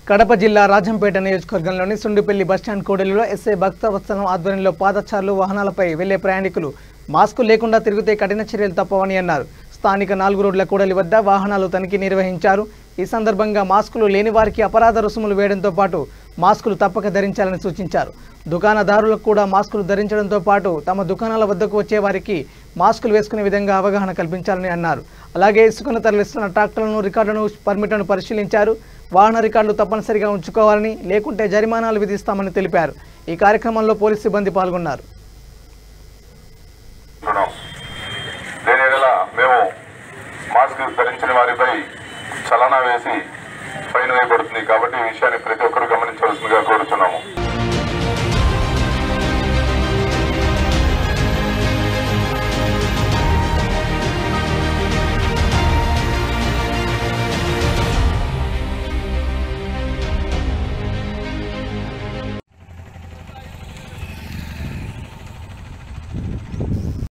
కడప జిల్లా రాజంపేట నియోజకవర్గంలోని సుండిపల్లి బస్టాండ్ కూడలిలో ఎస్ఐ భక్తవత్సలం ఆధ్వర్యంలో పాదచారులు వాహనాలపై వెళ్లే ప్రయాణికులు మాస్కు లేకుండా తిరిగితే కఠిన చర్యలు తప్పవని అన్నారు. స్థానిక 4 రోడ్ల కూడలి వద్ద వాహనాలు తనిఖీ నిర్వహించారు. ఈ సందర్భంగా మాస్కులు లేని వారికి అపరాధ రుసుములు వేయడంతో పాటు మాస్కులు తప్పక ధరించాలని సూచించారు. దుకాణదారులకు కూడా మాస్కులు ధరించడంతో పాటు తమ దుకాణాల వద్దకు వచ్చే వారికి మాస్కులు వేసుకునే విధంగా అవగాహన కల్పించాలని అన్నారు. అలాగే ఇసుకను తరలిస్తున్న ట్రాక్టర్లను, రికార్డులను, పర్మిట్లను పరిశీలించారు. వాహన రికార్డులు తప్పనిసరిగా ఉంచుకోవాలని, లేకుంటే జరిమానాలు విధిస్తామని తెలిపారు. ఈ కార్యక్రమంలో పోలీసు సిబ్బంది పాల్గొన్నారు. మేము మాస్క్ ధరించిన వారిపై చలానా వేసి ఫైన్ వేయబడుతుంది కాబట్టి